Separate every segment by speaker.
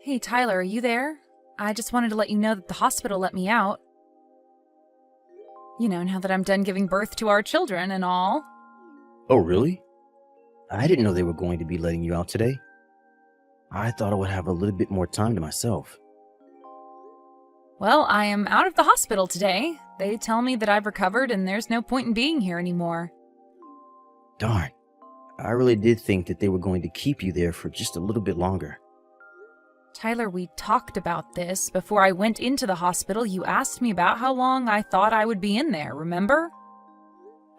Speaker 1: Hey, Tyler, are you there? I just wanted to let you know that the hospital let me out. You know, now that I'm done giving birth to our children and all.
Speaker 2: Oh, really? I didn't know they were going to be letting you out today. I thought I would have a little bit more time to myself.
Speaker 1: Well, I am out of the hospital today. They tell me that I've recovered and there's no point in being here anymore.
Speaker 2: Darn. I really did think that they were going to keep you there for just a little bit longer.
Speaker 1: Tyler, we talked about this. Before I went into the hospital, you asked me about how long I thought I would be in there, remember?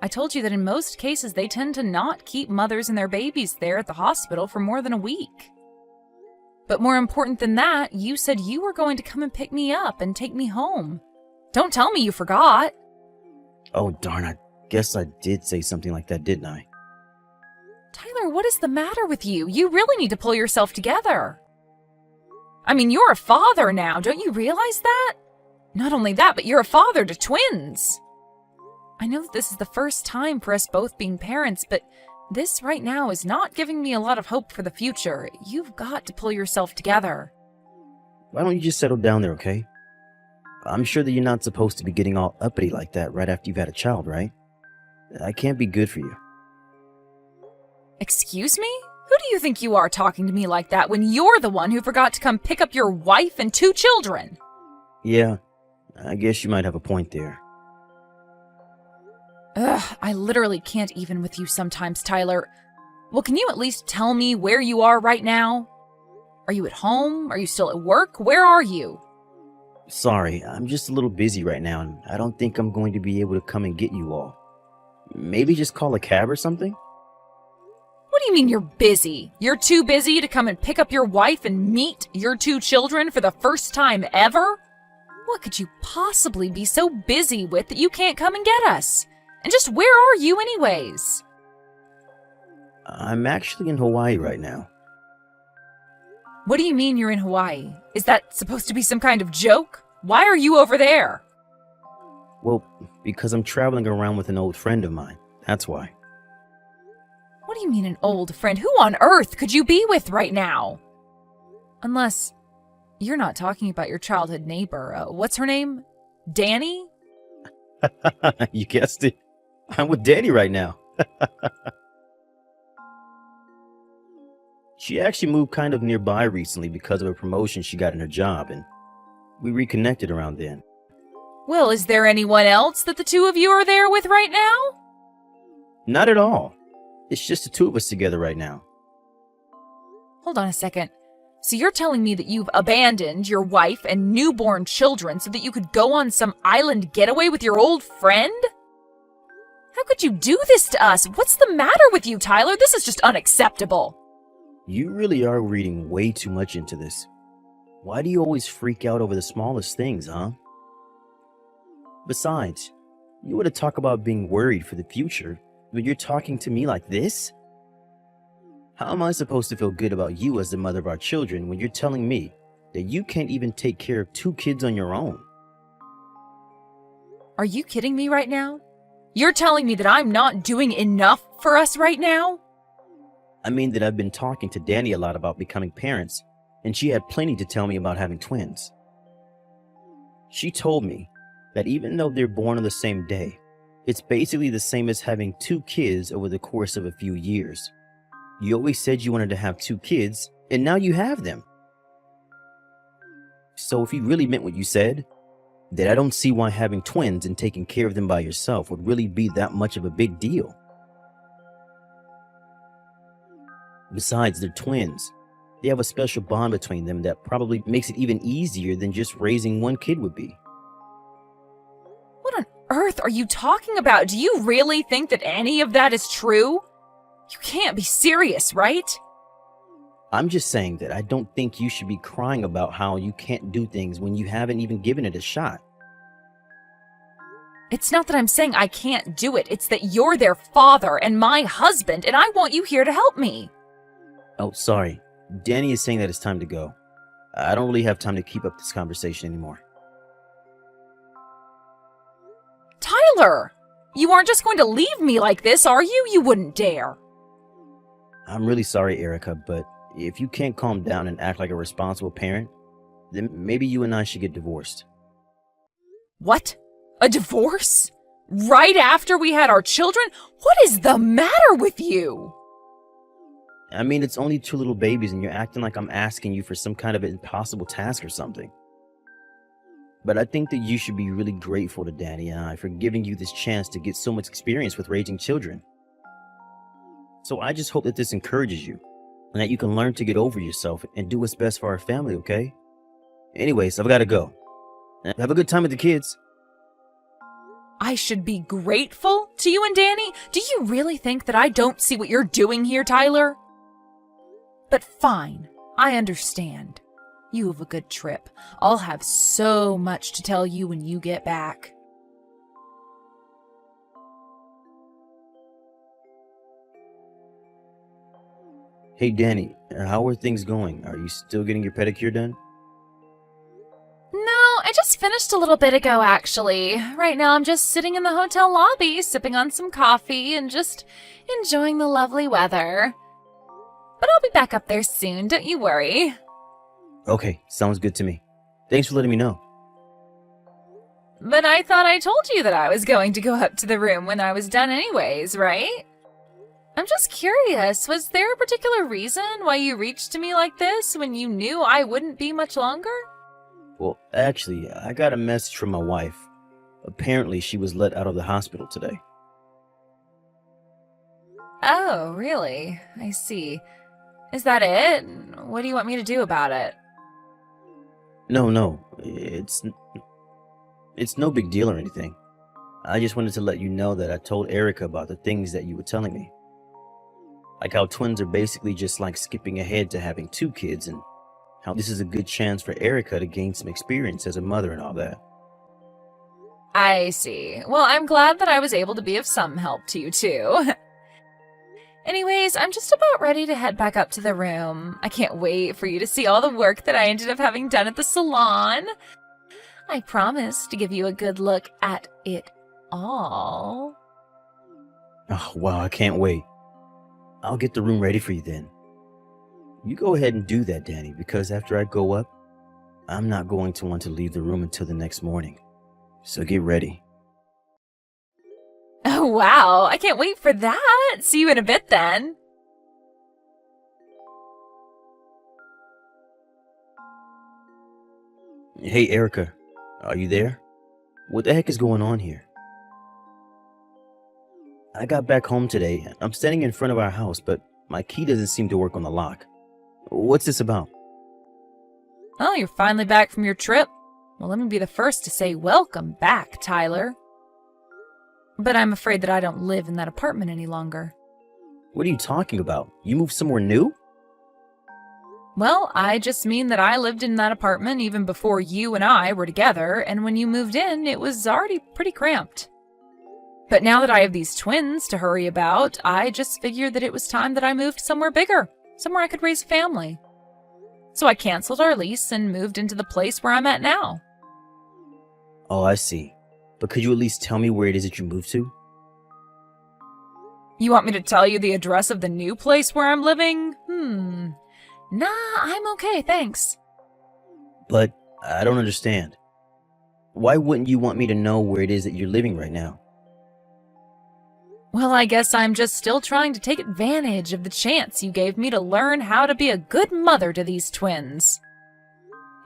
Speaker 1: I told you that in most cases they tend to not keep mothers and their babies there at the hospital for more than a week. But more important than that, you said you were going to come and pick me up and take me home. Don't tell me you forgot.
Speaker 2: Oh, darn, I guess I did say something like that, didn't I?
Speaker 1: Tyler, what is the matter with you? You really need to pull yourself together. I mean, you're a father now, don't you realize that? Not only that, but you're a father to twins. I know that this is the first time for us both being parents, but this right now is not giving me a lot of hope for the future. You've got to pull yourself together.
Speaker 2: Why don't you just settle down there, okay? I'm sure that you're not supposed to be getting all uppity like that right after you've had a child, right? I can't be good for you.
Speaker 1: Excuse me? Who do you think you are talking to me like that when you're the one who forgot to come pick up your wife and 2 children?
Speaker 2: Yeah, I guess you might have a point there.
Speaker 1: Ugh, I literally can't even with you sometimes, Tyler. Well, can you at least tell me where you are right now? Are you at home? Are you still at work? Where are you?
Speaker 2: Sorry, I'm just a little busy right now, and I don't think I'm going to be able to come and get you all. Maybe just call a cab or something?
Speaker 1: What do you mean you're busy? You're too busy to come and pick up your wife and meet your 2 children for the first time ever? What could you possibly be so busy with that you can't come and get us? And just where are you anyways?
Speaker 2: I'm actually in Hawaii right now.
Speaker 1: What do you mean you're in Hawaii? Is that supposed to be some kind of joke? Why are you over there?
Speaker 2: Well, because I'm traveling around with an old friend of mine. That's why.
Speaker 1: What do you mean an old friend? Who on earth could you be with right now? Unless you're not talking about your childhood neighbor. What's her name? Danny?
Speaker 2: You guessed it. I'm with Danny right now. She actually moved kind of nearby recently because of a promotion she got in her job, and we reconnected around then.
Speaker 1: Well, is there anyone else that the 2 of you are there with right now?
Speaker 2: Not at all. It's just the 2 of us together right now.
Speaker 1: Hold on a second. So you're telling me that you've abandoned your wife and newborn children so that you could go on some island getaway with your old friend? How could you do this to us? What's the matter with you, Tyler? This is just unacceptable.
Speaker 2: You really are reading way too much into this. Why do you always freak out over the smallest things, huh? Besides, you want to talk about being worried for the future, but you're talking to me like this? How am I supposed to feel good about you as the mother of our children when you're telling me that you can't even take care of 2 kids on your own?
Speaker 1: Are you kidding me right now? You're telling me that I'm not doing enough for us right now?
Speaker 2: I mean that I've been talking to Danny a lot about becoming parents, and she had plenty to tell me about having twins. She told me that even though they're born on the same day, it's basically the same as having 2 kids over the course of a few years. You always said you wanted to have 2 kids, and now you have them. So if you really meant what you said, then I don't see why having twins and taking care of them by yourself would really be that much of a big deal. Besides, they're twins. They have a special bond between them that probably makes it even easier than just raising 1 kid would be.
Speaker 1: What on earth are you talking about? Do you really think that any of that is true? You can't be serious, right?
Speaker 2: I'm just saying that I don't think you should be crying about how you can't do things when you haven't even given it a shot.
Speaker 1: It's not that I'm saying I can't do it. It's that you're their father and my husband, and I want you here to help me.
Speaker 2: Oh, sorry. Danny is saying that it's time to go. I don't really have time to keep up this conversation anymore.
Speaker 1: Tyler! You aren't just going to leave me like this, are you? You wouldn't dare.
Speaker 2: I'm really sorry, Erica, but if you can't calm down and act like a responsible parent, then maybe you and I should get divorced.
Speaker 1: What? A divorce? Right after we had our children? What is the matter with you?
Speaker 2: I mean, it's only 2 little babies and you're acting like I'm asking you for some kind of impossible task or something. But I think that you should be really grateful to Danny and I for giving you this chance to get so much experience with raising children. So I just hope that this encourages you and that you can learn to get over yourself and do what's best for our family, okay? Anyways, I've got to go. Have a good time with the kids.
Speaker 1: I should be grateful to you and Danny? Do you really think that I don't see what you're doing here, Tyler? But fine, I understand. You have a good trip. I'll have so much to tell you when you get back.
Speaker 2: Hey, Danny, how are things going? Are you still getting your pedicure done?
Speaker 1: No, I just finished a little bit ago, actually. Right now I'm just sitting in the hotel lobby, sipping on some coffee and just enjoying the lovely weather. But I'll be back up there soon, don't you worry.
Speaker 2: Okay, sounds good to me. Thanks for letting me know.
Speaker 1: But I thought I told you that I was going to go up to the room when I was done anyways, right? I'm just curious, was there a particular reason why you reached to me like this when you knew I wouldn't be much longer?
Speaker 2: Well, actually, I got a message from my wife. Apparently, she was let out of the hospital today.
Speaker 1: Oh, really? I see. Is that it? What do you want me to do about it?
Speaker 2: No, it's no big deal or anything. I just wanted to let you know that I told Erica about the things that you were telling me. Like how twins are basically just like skipping ahead to having 2 kids, and how this is a good chance for Erica to gain some experience as a mother and all that.
Speaker 1: I see. Well, I'm glad that I was able to be of some help to you, too. Anyways, I'm just about ready to head back up to the room. I can't wait for you to see all the work that I ended up having done at the salon. I promise to give you a good look at it all.
Speaker 2: Oh, wow, I can't wait. I'll get the room ready for you then. You go ahead and do that, Danny, because after I go up, I'm not going to want to leave the room until the next morning. So get ready.
Speaker 1: Oh, wow. I can't wait for that. See you in a bit then.
Speaker 2: Hey, Erica, are you there? What the heck is going on here? I got back home today. I'm standing in front of our house, but my key doesn't seem to work on the lock. What's this about?
Speaker 1: Oh, you're finally back from your trip. Well, let me be the first to say welcome back, Tyler. But I'm afraid that I don't live in that apartment any longer.
Speaker 2: What are you talking about? You moved somewhere new?
Speaker 1: Well, I just mean that I lived in that apartment even before you and I were together, and when you moved in, it was already pretty cramped. But now that I have these twins to hurry about, I just figured that it was time that I moved somewhere bigger, somewhere I could raise a family. So I canceled our lease and moved into the place where I'm at now.
Speaker 2: Oh, I see. But could you at least tell me where it is that you moved to?
Speaker 1: You want me to tell you the address of the new place where I'm living? Nah, I'm okay, thanks.
Speaker 2: But I don't understand. Why wouldn't you want me to know where it is that you're living right now?
Speaker 1: Well, I guess I'm just still trying to take advantage of the chance you gave me to learn how to be a good mother to these twins.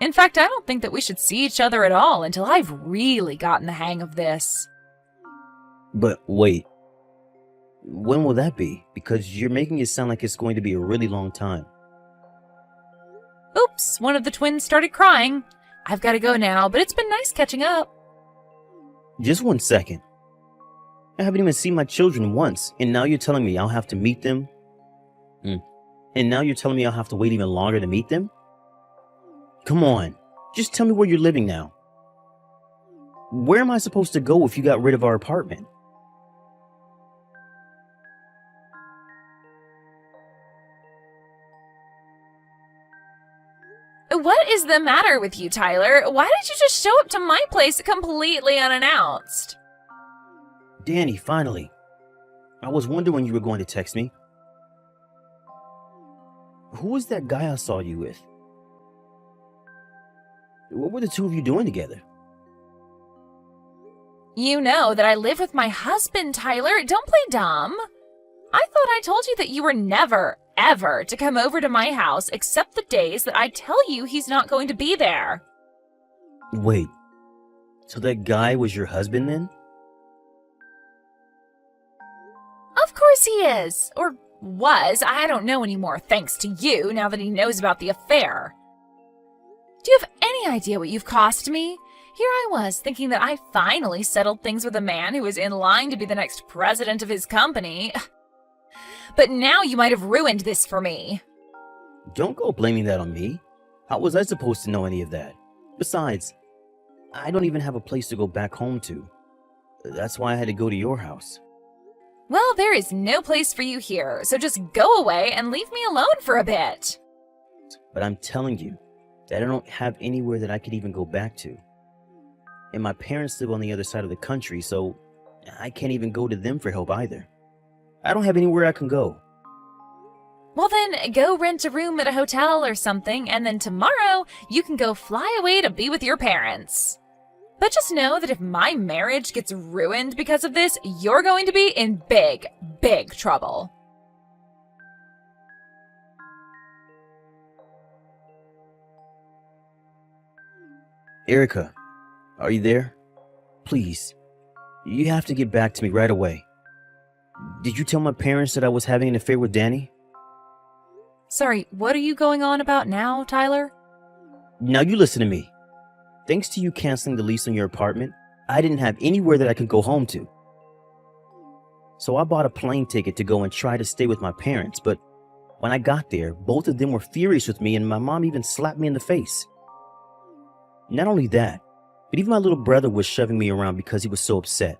Speaker 1: In fact, I don't think that we should see each other at all until I've really gotten the hang of this.
Speaker 2: But wait. When will that be? Because you're making it sound like it's going to be a really long time.
Speaker 1: Oops, one of the twins started crying. I've got to go now, but it's been nice catching up.
Speaker 2: Just 1 second. I haven't even seen my children once, and now you're telling me I'll have to meet them? And now you're telling me I'll have to wait even longer to meet them? Come on, just tell me where you're living now. Where am I supposed to go if you got rid of our apartment?
Speaker 1: What is the matter with you, Tyler? Why did you just show up to my place completely unannounced?
Speaker 2: Danny, finally. I was wondering when you were going to text me. Who was that guy I saw you with? What were the two of you doing together?
Speaker 1: You know that I live with my husband, Tyler. Don't play dumb. I thought I told you that you were never, ever to come over to my house except the days that I tell you he's not going to be there.
Speaker 2: Wait, so that guy was your husband then?
Speaker 1: Of course he is. Or was. I don't know anymore, thanks to you, now that he knows about the affair. Do you have any idea what you've cost me? Here I was, thinking that I finally settled things with a man who was in line to be the next president of his company. But now you might have ruined this for me.
Speaker 2: Don't go blaming that on me. How was I supposed to know any of that? Besides, I don't even have a place to go back home to. That's why I had to go to your house.
Speaker 1: Well, there is no place for you here, so just go away and leave me alone for a bit.
Speaker 2: But I'm telling you that I don't have anywhere that I could even go back to. And my parents live on the other side of the country, so I can't even go to them for help either. I don't have anywhere I can go.
Speaker 1: Well then, go rent a room at a hotel or something, and then tomorrow you can go fly away to be with your parents. But just know that if my marriage gets ruined because of this, you're going to be in big, big trouble.
Speaker 2: Erica, are you there? Please, you have to get back to me right away. Did you tell my parents that I was having an affair with Danny?
Speaker 1: Sorry, what are you going on about now, Tyler?
Speaker 2: Now you listen to me. Thanks to you canceling the lease on your apartment, I didn't have anywhere that I could go home to. So I bought a plane ticket to go and try to stay with my parents, but when I got there, both of them were furious with me and my mom even slapped me in the face. Not only that, but even my little brother was shoving me around because he was so upset.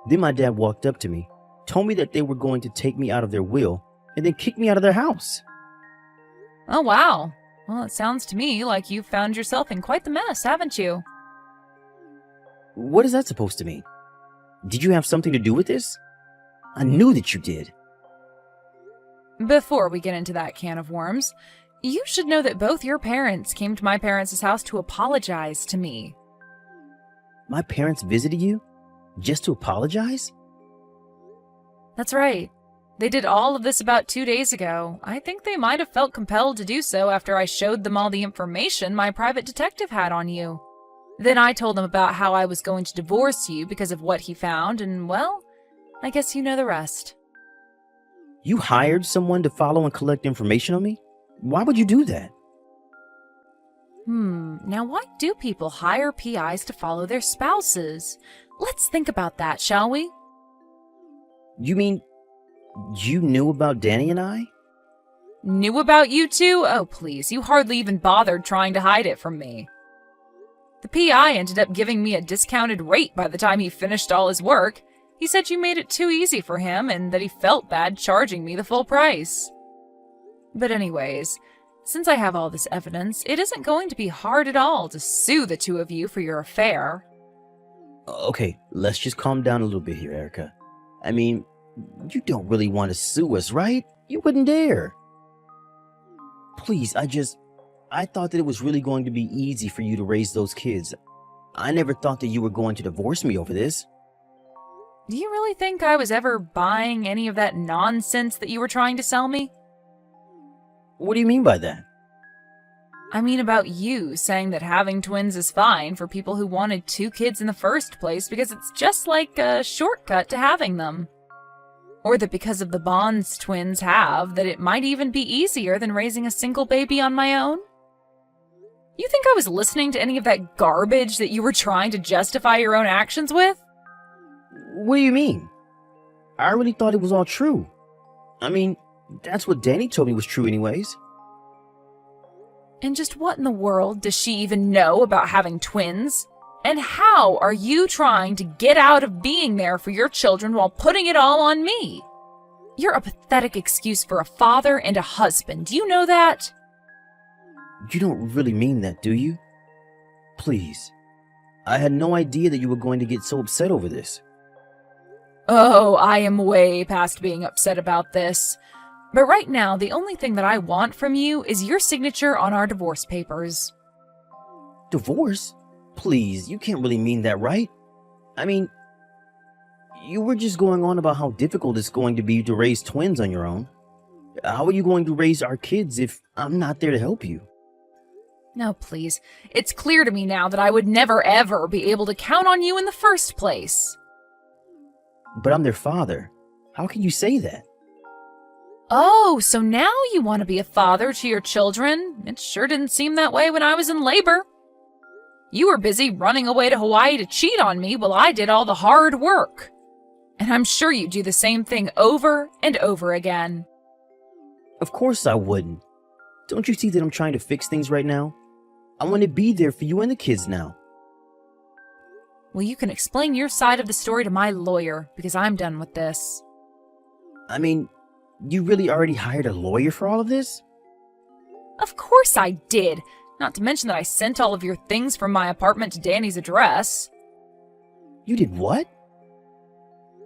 Speaker 2: Then my dad walked up to me, told me that they were going to take me out of their will, and then kick me out of their house.
Speaker 1: Oh, wow. Well, it sounds to me like you've found yourself in quite the mess, haven't you?
Speaker 2: What is that supposed to mean? Did you have something to do with this? I knew that you did.
Speaker 1: Before we get into that can of worms, you should know that both your parents came to my parents' house to apologize to me.
Speaker 2: My parents visited you? Just to apologize?
Speaker 1: That's right. They did all of this about 2 days ago. I think they might have felt compelled to do so after I showed them all the information my private detective had on you. Then I told them about how I was going to divorce you because of what he found, and well, I guess you know the rest.
Speaker 2: You hired someone to follow and collect information on me? Why would you do that?
Speaker 1: Now why do people hire PIs to follow their spouses? Let's think about that, shall we?
Speaker 2: You mean you knew about Danny and I?
Speaker 1: Knew about you two? Oh, please, you hardly even bothered trying to hide it from me. The PI ended up giving me a discounted rate by the time he finished all his work. He said you made it too easy for him and that he felt bad charging me the full price. But anyways, since I have all this evidence, it isn't going to be hard at all to sue the two of you for your affair.
Speaker 2: Okay, let's just calm down a little bit here, Erica. I mean, you don't really want to sue us, right? You wouldn't dare. Please, I thought that it was really going to be easy for you to raise those kids. I never thought that you were going to divorce me over this.
Speaker 1: Do you really think I was ever buying any of that nonsense that you were trying to sell me?
Speaker 2: What do you mean by that?
Speaker 1: I mean about you saying that having twins is fine for people who wanted 2 kids in the first place because it's just like a shortcut to having them. Or that because of the bonds twins have, that it might even be easier than raising a single baby on my own? You think I was listening to any of that garbage that you were trying to justify your own actions with?
Speaker 2: What do you mean? I really thought it was all true. I mean, that's what Danny told me was true anyways.
Speaker 1: And just what in the world does she even know about having twins? And how are you trying to get out of being there for your children while putting it all on me? You're a pathetic excuse for a father and a husband. Do you know that?
Speaker 2: You don't really mean that, do you? Please. I had no idea that you were going to get so upset over this.
Speaker 1: Oh, I am way past being upset about this. But right now, the only thing that I want from you is your signature on our divorce papers.
Speaker 2: Divorce? Please, you can't really mean that, right? I mean, you were just going on about how difficult it's going to be to raise twins on your own. How are you going to raise our kids if I'm not there to help you?
Speaker 1: No, please. It's clear to me now that I would never ever be able to count on you in the first place.
Speaker 2: But I'm their father. How can you say that?
Speaker 1: Oh, so now you want to be a father to your children? It sure didn't seem that way when I was in labor. You were busy running away to Hawaii to cheat on me while I did all the hard work. And I'm sure you do the same thing over and over again.
Speaker 2: Of course I wouldn't. Don't you see that I'm trying to fix things right now? I want to be there for you and the kids now.
Speaker 1: Well, you can explain your side of the story to my lawyer, because I'm done with this.
Speaker 2: I mean, you really already hired a lawyer for all of this?
Speaker 1: Of course I did. Not to mention that I sent all of your things from my apartment to Danny's address.
Speaker 2: You did what?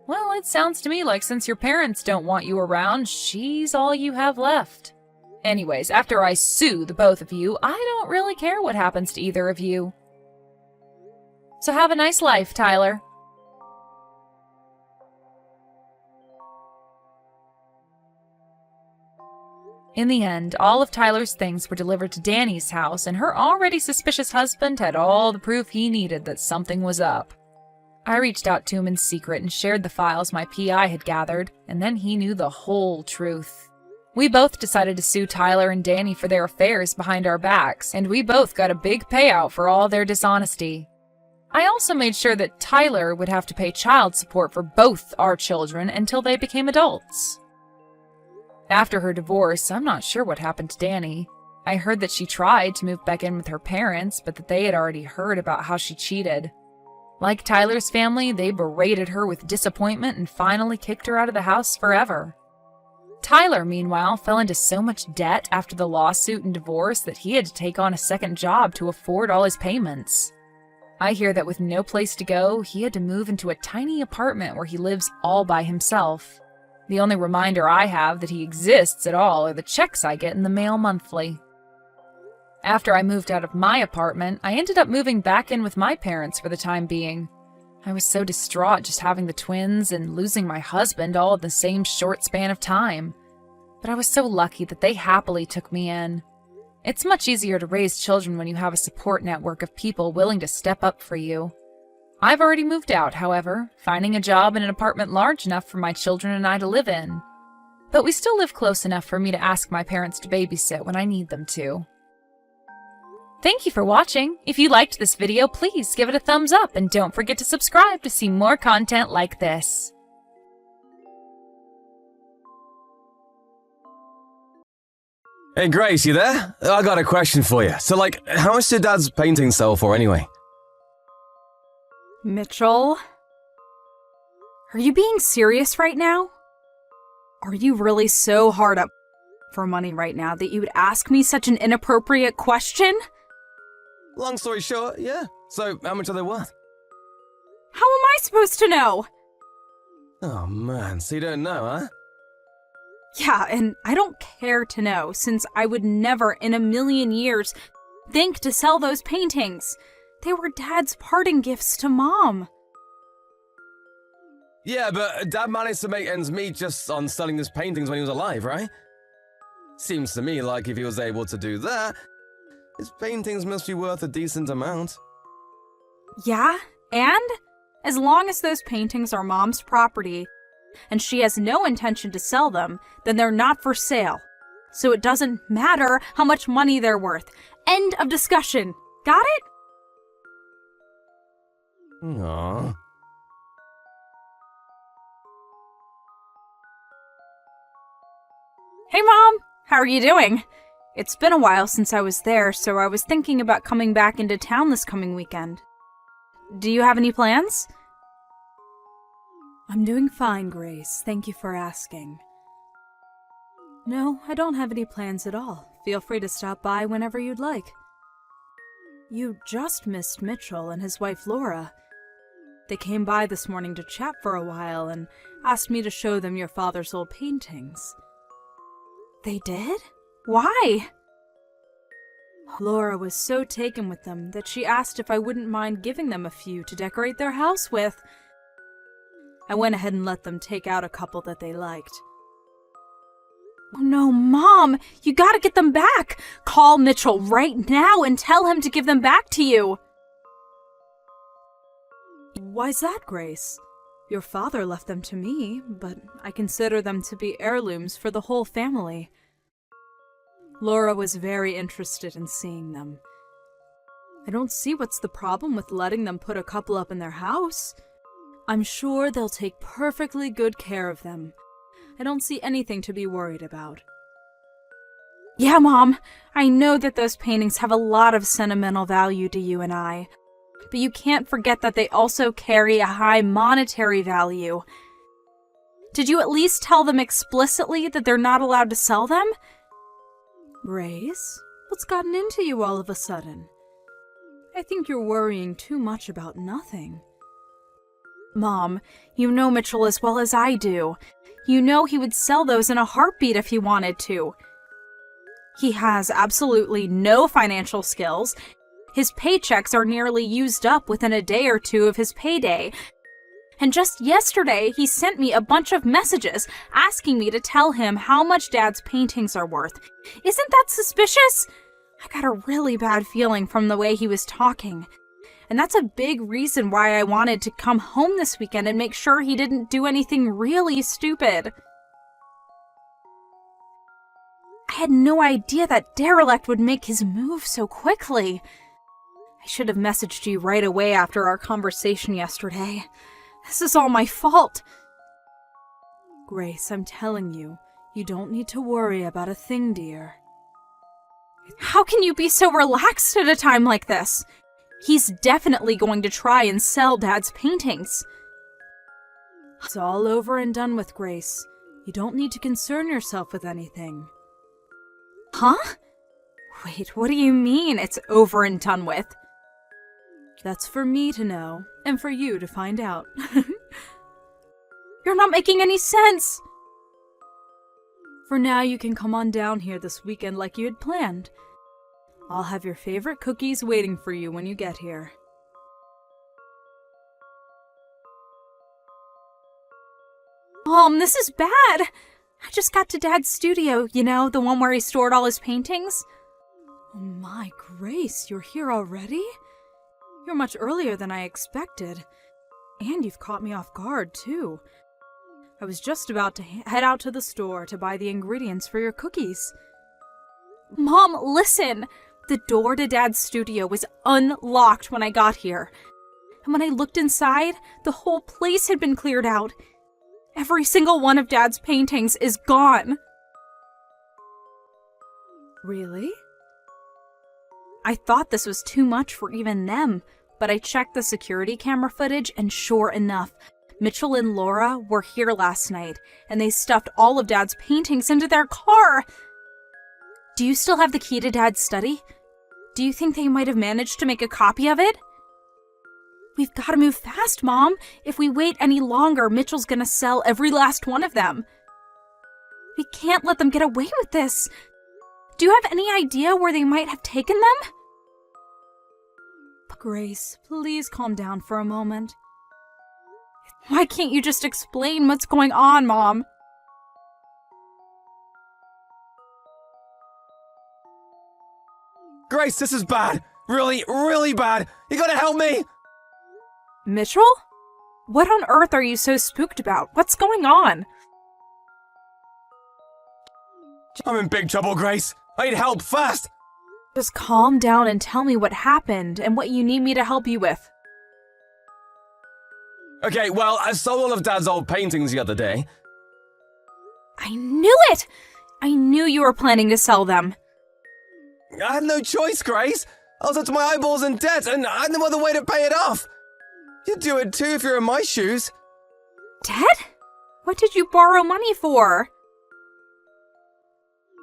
Speaker 1: Well, it sounds to me like since your parents don't want you around, she's all you have left. Anyways, after I sue the both of you, I don't really care what happens to either of you. So have a nice life, Tyler. In the end, all of Tyler's things were delivered to Danny's house, and her already suspicious husband had all the proof he needed that something was up. I reached out to him in secret and shared the files my PI had gathered, and then he knew the whole truth. We both decided to sue Tyler and Danny for their affairs behind our backs, and we both got a big payout for all their dishonesty. I also made sure that Tyler would have to pay child support for both our children until they became adults. After her divorce, I'm not sure what happened to Danny. I heard that she tried to move back in with her parents, but that they had already heard about how she cheated. Like Tyler's family, they berated her with disappointment and finally kicked her out of the house forever. Tyler, meanwhile, fell into so much debt after the lawsuit and divorce that he had to take on a second job to afford all his payments. I hear that with no place to go, he had to move into a tiny apartment where he lives all by himself. The only reminder I have that he exists at all are the checks I get in the mail monthly. After I moved out of my apartment, I ended up moving back in with my parents for the time being. I was so distraught just having the twins and losing my husband all in the same short span of time. But I was so lucky that they happily took me in. It's much easier to raise children when you have a support network of people willing to step up for you. I've already moved out, however, finding a job in an apartment large enough for my children and I to live in. But we still live close enough for me to ask my parents to babysit when I need them to. Thank you for watching. If you liked this video, please give it a thumbs up and don't forget to subscribe to see more content like this.
Speaker 3: Hey Grace, you there? I got a question for you. So how much did Dad's painting sell for anyway?
Speaker 4: Mitchell? Are you being serious right now? Are you really so hard up for money right now that you would ask me such an inappropriate question?
Speaker 3: Long story short, yeah. So, how much are they worth?
Speaker 4: How am I supposed to know?
Speaker 3: Oh man, so you don't know, huh?
Speaker 4: Yeah, and I don't care to know, since I would never in a million years think to sell those paintings. They were Dad's parting gifts to Mom.
Speaker 3: Yeah, but Dad managed to make ends meet just on selling his paintings when he was alive, right? Seems to me like if he was able to do that, his paintings must be worth a decent amount.
Speaker 4: Yeah, and as long as those paintings are Mom's property, and she has no intention to sell them, then they're not for sale. So it doesn't matter how much money they're worth. End of discussion. Got it?
Speaker 3: Aww.
Speaker 4: Hey Mom, how are you doing? It's been a while since I was there, so I was thinking about coming back into town this coming weekend. Do you have any plans? I'm doing fine, Grace. Thank you for asking. No, I don't have any plans at all. Feel free to stop by whenever you'd like. You just missed Mitchell and his wife Laura. They came by this morning to chat for a while and asked me to show them your father's old paintings. They did? Why? Laura was so taken with them that she asked if I wouldn't mind giving them a few to decorate their house with. I went ahead and let them take out a couple that they liked. Oh no, Mom! You gotta get them back! Call Mitchell right now and tell him to give them back to you! Why's that, Grace? Your father left them to me, but I consider them to be heirlooms for the whole family. Laura was very interested in seeing them. I don't see what's the problem with letting them put a couple up in their house. I'm sure they'll take perfectly good care of them. I don't see anything to be worried about. Yeah, Mom, I know that those paintings have a lot of sentimental value to you and I, but you can't forget that they also carry a high monetary value. Did you at least tell them explicitly that they're not allowed to sell them? Grace, what's gotten into you all of a sudden? I think you're worrying too much about nothing. Mom, you know Mitchell as well as I do. You know he would sell those in a heartbeat if he wanted to. He has absolutely no financial skills. His paychecks are nearly used up within a day or two of his payday. And just yesterday, he sent me a bunch of messages asking me to tell him how much Dad's paintings are worth. Isn't that suspicious? I got a really bad feeling from the way he was talking. And that's a big reason why I wanted to come home this weekend and make sure he didn't do anything really stupid. I had no idea that derelict would make his move so quickly. I should have messaged you right away after our conversation yesterday. This is all my fault. Grace, I'm telling you, you don't need to worry about a thing, dear. How can you be so relaxed at a time like this? He's definitely going to try and sell Dad's paintings. It's all over and done with, Grace. You don't need to concern yourself with anything. Huh? Wait, what do you mean it's over and done with? That's for me to know, and for you to find out. You're not making any sense! For now, you can come on down here this weekend like you had planned. I'll have your favorite cookies waiting for you when you get here. Mom, this is bad! I just got to Dad's studio, you know, the one where he stored all his paintings. Oh my, Grace, you're here already? You're much earlier than I expected. And you've caught me off guard, too. I was just about to head out to the store to buy the ingredients for your cookies. Mom, listen! The door to Dad's studio was unlocked when I got here. And when I looked inside, the whole place had been cleared out. Every single one of Dad's paintings is gone. Really? I thought this was too much for even them, but I checked the security camera footage and sure enough, Mitchell and Laura were here last night, and they stuffed all of Dad's paintings into their car. Do you still have the key to Dad's study? Do you think they might have managed to make a copy of it? We've got to move fast, Mom. If we wait any longer, Mitchell's gonna sell every last one of them. We can't let them get away with this. Do you have any idea where they might have taken them? Grace, please calm down for a moment. Why can't you just explain what's going on, Mom?
Speaker 3: Grace, this is bad. Really, really bad. You gotta help me.
Speaker 4: Mitchell? What on earth are you so spooked about? What's going on?
Speaker 3: I'm in big trouble, Grace. I need help fast.
Speaker 4: Just calm down and tell me what happened and what you need me to help you with.
Speaker 3: Okay, well, I sold all of Dad's old paintings the other day.
Speaker 4: I knew it! I knew you were planning to sell them.
Speaker 3: I had no choice, Grace. I was up to my eyeballs in debt, and I had no other way to pay it off. You'd do it too if you were in my shoes.
Speaker 4: Debt? What did you borrow money for?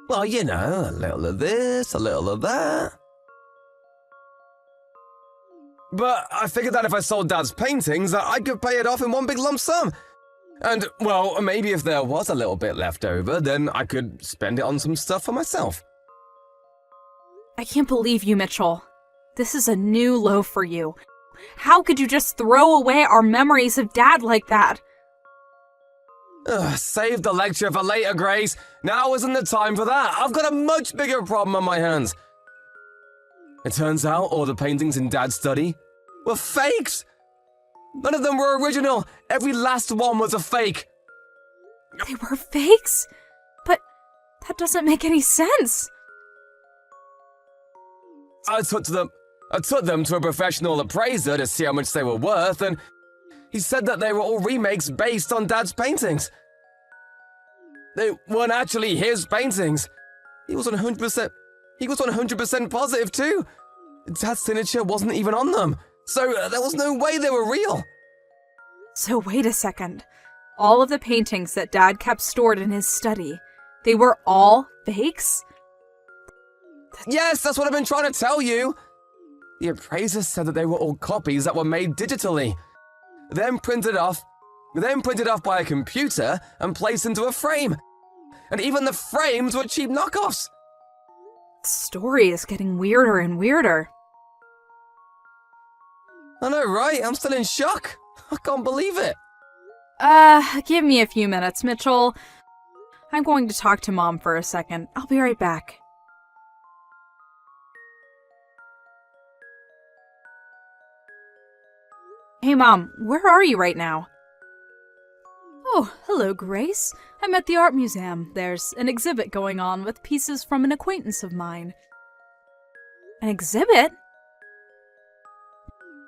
Speaker 3: Well, you know, a little of this, a little of that. But I figured that if I sold Dad's paintings, that I could pay it off in one big lump sum. And, well, maybe if there was a little bit left over, then I could spend it on some stuff for myself.
Speaker 4: I can't believe you, Mitchell. This is a new low for you. How could you just throw away our memories of Dad like that?
Speaker 3: Ugh, save the lecture for later, Grace. Now isn't the time for that. I've got a much bigger problem on my hands. It turns out all the paintings in Dad's study were fakes. None of them were original. Every last one was a fake.
Speaker 4: They were fakes? But that doesn't make any sense.
Speaker 3: I took them to a professional appraiser to see how much they were worth, and he said that they were all remakes based on Dad's paintings. They weren't actually his paintings. He was 100% positive too. Dad's signature wasn't even on them, so there was no way they were real.
Speaker 4: So wait a second. All of the paintings that Dad kept stored in his study, they were all fakes?
Speaker 3: Yes, that's what I've been trying to tell you. The appraiser said that they were all copies that were made digitally, then printed off by a computer and placed into a frame. And even the frames were cheap knockoffs.
Speaker 4: The story is getting weirder and weirder.
Speaker 3: I know, right? I'm still in shock. I can't believe it.
Speaker 4: Give me a few minutes, Mitchell. I'm going to talk to Mom for a second. I'll be right back. Hey, Mom, where are you right now? Oh, hello, Grace. I'm at the art museum. There's an exhibit going on with pieces from an acquaintance of mine. An exhibit?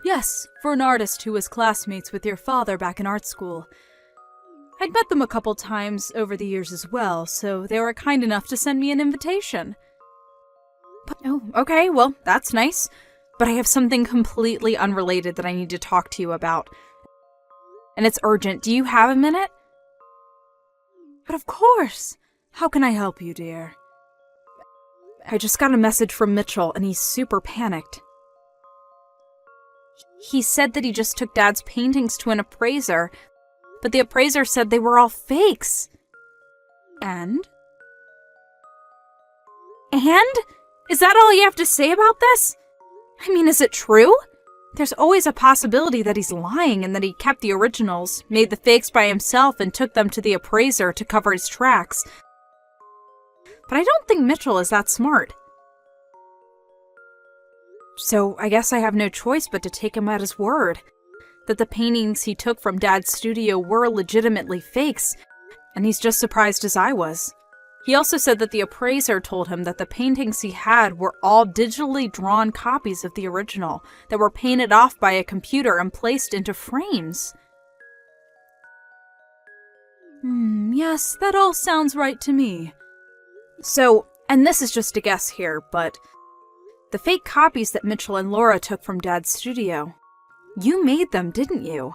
Speaker 4: Yes, for an artist who was classmates with your father back in art school. I'd met them a couple times over the years as well, so they were kind enough to send me an invitation. Oh, okay, well, that's nice. But I have something completely unrelated that I need to talk to you about. And it's urgent. Do you have a minute? But of course. How can I help you, dear? I just got a message from Mitchell, and he's super panicked. He said that he just took Dad's paintings to an appraiser, but the appraiser said they were all fakes. And? And? Is that all you have to say about this? I mean, is it true? There's always a possibility that he's lying and that he kept the originals, made the fakes by himself, and took them to the appraiser to cover his tracks. But I don't think Mitchell is that smart. So I guess I have no choice but to take him at his word, that the paintings he took from Dad's studio were legitimately fakes, and he's just surprised as I was. He also said that the appraiser told him that the paintings he had were all digitally drawn copies of the original that were painted off by a computer and placed into frames. Yes, that all sounds right to me. So, and this is just a guess here, but the fake copies that Mitchell and Laura took from Dad's studio, you made them, didn't you?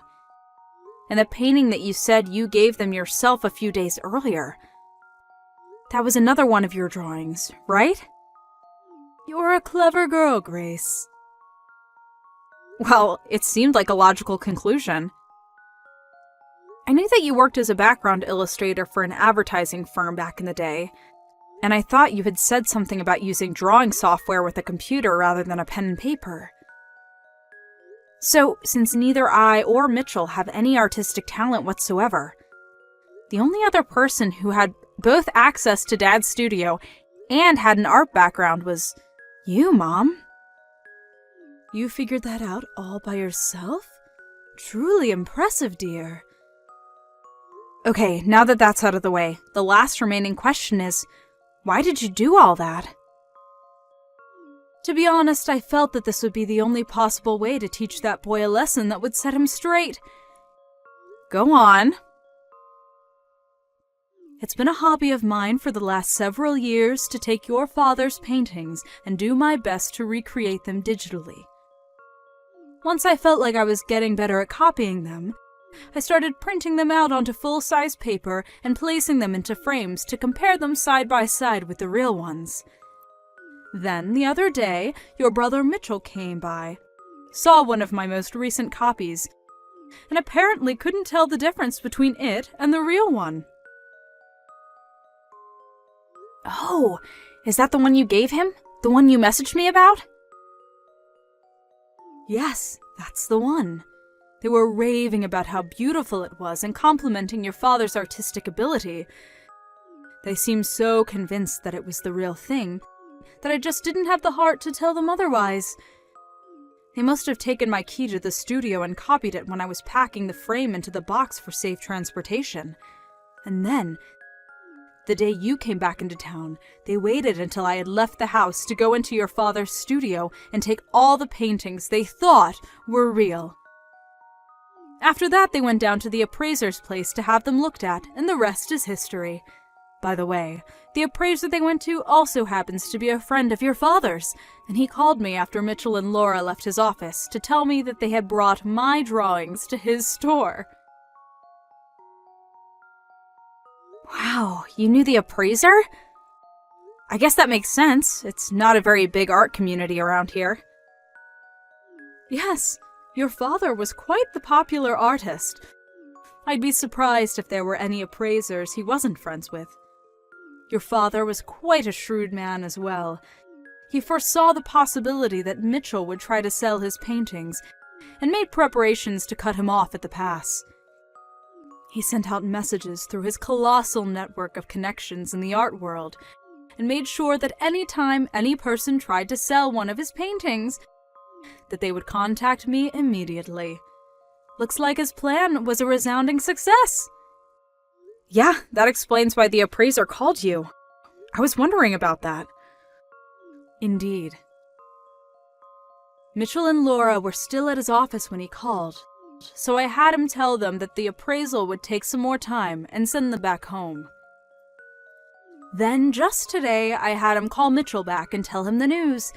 Speaker 4: And the painting that you said you gave them yourself a few days earlier, that was another one of your drawings, right? You're a clever girl, Grace. Well, it seemed like a logical conclusion. I knew that you worked as a background illustrator for an advertising firm back in the day, and I thought you had said something about using drawing software with a computer rather than a pen and paper. So, since neither I or Mitchell have any artistic talent whatsoever, the only other person who had both access to Dad's studio and had an art background was you, Mom. You figured that out all by yourself? Truly impressive, dear. Okay, now that that's out of the way, the last remaining question is, why did you do all that? To be honest, I felt that this would be the only possible way to teach that boy a lesson that would set him straight. Go on. It's been a hobby of mine for the last several years to take your father's paintings and do my best to recreate them digitally. Once I felt like I was getting better at copying them, I started printing them out onto full-size paper and placing them into frames to compare them side by side with the real ones. Then, the other day, your brother Mitchell came by, saw one of my most recent copies, and apparently couldn't tell the difference between it and the real one. Oh, is that the one you gave him? The one you messaged me about? Yes, that's the one. They were raving about how beautiful it was and complimenting your father's artistic ability. They seemed so convinced that it was the real thing that I just didn't have the heart to tell them otherwise. They must have taken my key to the studio and copied it when I was packing the frame into the box for safe transportation. And then, the day you came back into town, they waited until I had left the house to go into your father's studio and take all the paintings they thought were real. After that, they went down to the appraiser's place to have them looked at, and the rest is history. By the way, the appraiser they went to also happens to be a friend of your father's, and he called me after Mitchell and Laura left his office to tell me that they had brought my drawings to his store. Wow, you knew the appraiser? I guess that makes sense. It's not a very big art community around here. Yes, your father was quite the popular artist. I'd be surprised if there were any appraisers he wasn't friends with. Your father was quite a shrewd man as well. He foresaw the possibility that Mitchell would try to sell his paintings, and made preparations to cut him off at the pass. He sent out messages through his colossal network of connections in the art world, and made sure that any time any person tried to sell one of his paintings, that they would contact me immediately. Looks like his plan was a resounding success. Yeah, that explains why the appraiser called you. I was wondering about that. Indeed. Mitchell and Laura were still at his office when he called, so I had him tell them that the appraisal would take some more time and send them back home. Then, just today, I had him call Mitchell back and tell him the news,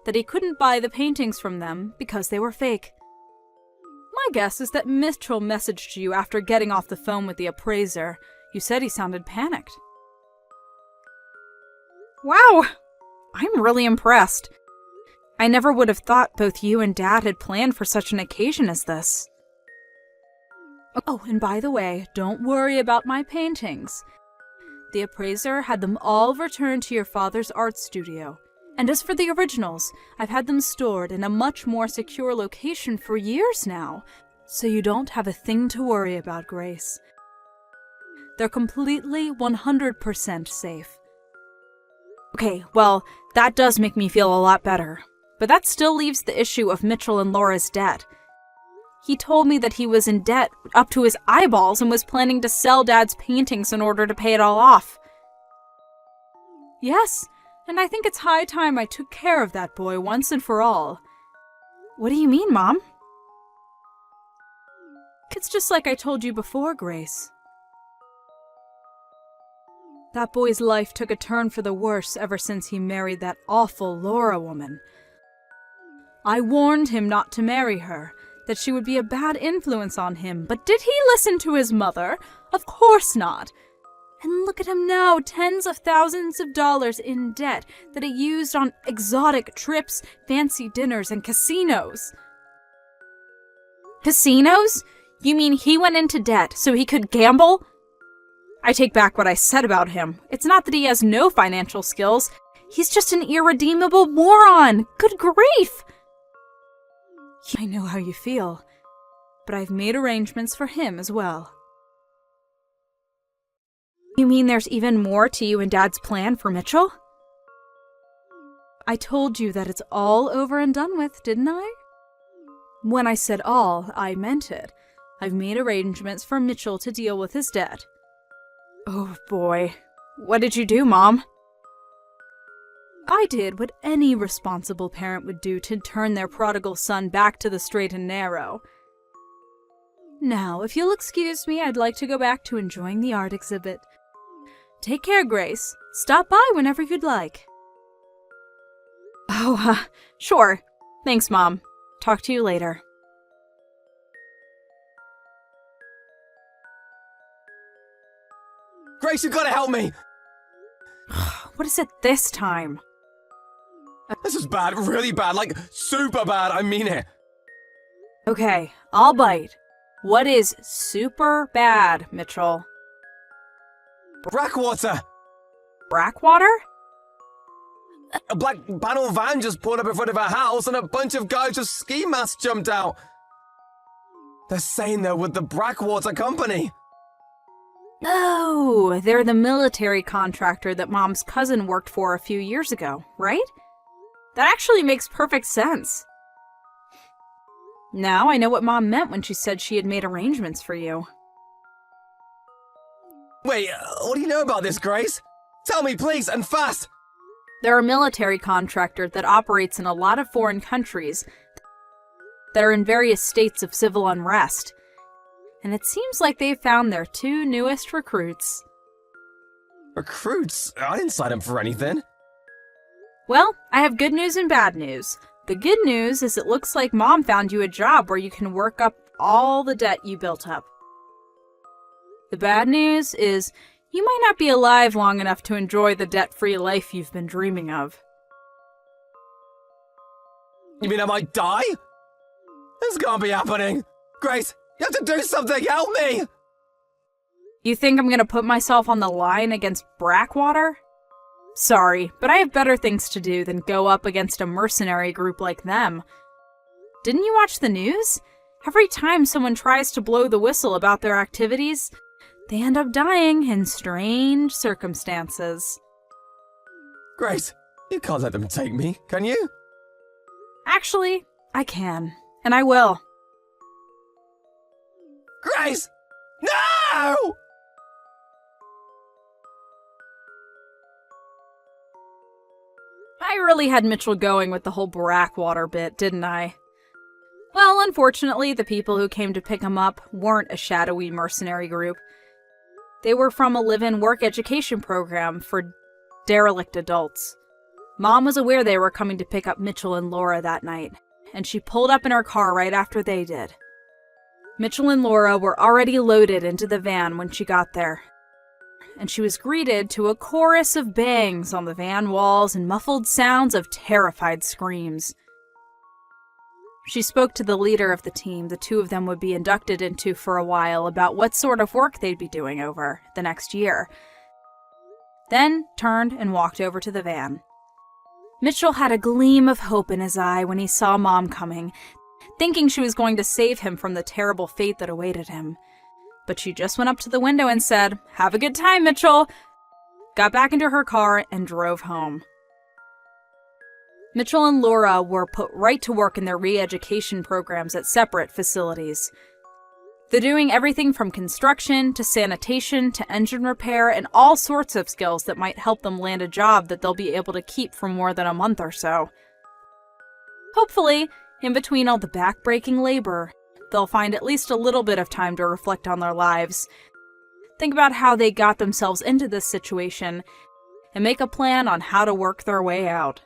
Speaker 4: that he couldn't buy the paintings from them because they were fake. My guess is that Mitchell messaged you after getting off the phone with the appraiser. You said he sounded panicked. Wow! I'm really impressed. I never would have thought both you and Dad had planned for such an occasion as this. Oh, and by the way, don't worry about my paintings. The appraiser had them all returned to your father's art studio. And as for the originals, I've had them stored in a much more secure location for years now, so you don't have a thing to worry about, Grace. They're completely 100% safe. Okay, well, that does make me feel a lot better, but that still leaves the issue of Mitchell and Laura's debt. He told me that he was in debt up to his eyeballs and was planning to sell Dad's paintings in order to pay it all off. Yes, and I think it's high time I took care of that boy once and for all. What do you mean, Mom? It's just like I told you before, Grace. That boy's life took a turn for the worse ever since he married that awful Laura woman. I warned him not to marry her, that she would be a bad influence on him, but did he listen to his mother? Of course not. And look at him now, tens of thousands of dollars in debt that he used on exotic trips, fancy dinners, and casinos. Casinos? You mean he went into debt so he could gamble? I take back what I said about him. It's not that he has no financial skills. He's just an irredeemable moron. Good grief! I know how you feel, but I've made arrangements for him as well. You mean there's even more to you and Dad's plan for Mitchell? I told you that it's all over and done with, didn't I? When I said all, I meant it. I've made arrangements for Mitchell to deal with his debt. Oh boy. What did you do, Mom? I did what any responsible parent would do to turn their prodigal son back to the straight and narrow. Now, if you'll excuse me, I'd like to go back to enjoying the art exhibit. Take care, Grace. Stop by whenever you'd like. Oh, sure. Thanks, Mom. Talk to you later.
Speaker 3: Grace, you gotta help me!
Speaker 4: What is it this time?
Speaker 3: This is bad, really bad, like super bad, I mean it.
Speaker 4: Okay, I'll bite. What is super bad, Mitchell?
Speaker 3: Brackwater!
Speaker 4: Brackwater?
Speaker 3: A black panel van just pulled up in front of our house and a bunch of guys with ski masks jumped out. They're saying they're with the Brackwater Company.
Speaker 4: Oh, they're the military contractor that Mom's cousin worked for a few years ago, right? That actually makes perfect sense. Now I know what Mom meant when she said she had made arrangements for you.
Speaker 3: Wait, what do you know about this, Grace? Tell me, please, and fast!
Speaker 4: They're a military contractor that operates in a lot of foreign countries that are in various states of civil unrest. And it seems like they've found their 2 newest recruits.
Speaker 3: Recruits? I didn't sign them for anything.
Speaker 4: Well, I have good news and bad news. The good news is it looks like Mom found you a job where you can work up all the debt you built up. The bad news is you might not be alive long enough to enjoy the debt-free life you've been dreaming of.
Speaker 3: You mean I might die? This can't be happening. Grace, you have to do something. Help me!
Speaker 4: You think I'm gonna put myself on the line against Brackwater? Sorry, but I have better things to do than go up against a mercenary group like them. Didn't you watch the news? Every time someone tries to blow the whistle about their activities, they end up dying in strange circumstances.
Speaker 3: Grace, you can't let them take me, can you?
Speaker 4: Actually, I can, and I will.
Speaker 3: Grace! No!
Speaker 4: I really had Mitchell going with the whole Brackwater bit, didn't I? Well, unfortunately, the people who came to pick him up weren't a shadowy mercenary group. They were from a live-in work education program for derelict adults. Mom was aware they were coming to pick up Mitchell and Laura that night, and she pulled up in her car right after they did. Mitchell and Laura were already loaded into the van when she got there, and she was greeted to a chorus of bangs on the van walls and muffled sounds of terrified screams. She spoke to the leader of the team the 2 of them would be inducted into for a while about what sort of work they'd be doing over the next year, then turned and walked over to the van. Mitchell had a gleam of hope in his eye when he saw Mom coming, thinking she was going to save him from the terrible fate that awaited him. But she just went up to the window and said, "Have a good time, Mitchell," got back into her car, and drove home. Mitchell and Laura were put right to work in their re-education programs at separate facilities. They're doing everything from construction to sanitation to engine repair and all sorts of skills that might help them land a job that they'll be able to keep for more than a month or so. Hopefully, in between all the back-breaking labor, they'll find at least a little bit of time to reflect on their lives, think about how they got themselves into this situation, and make a plan on how to work their way out.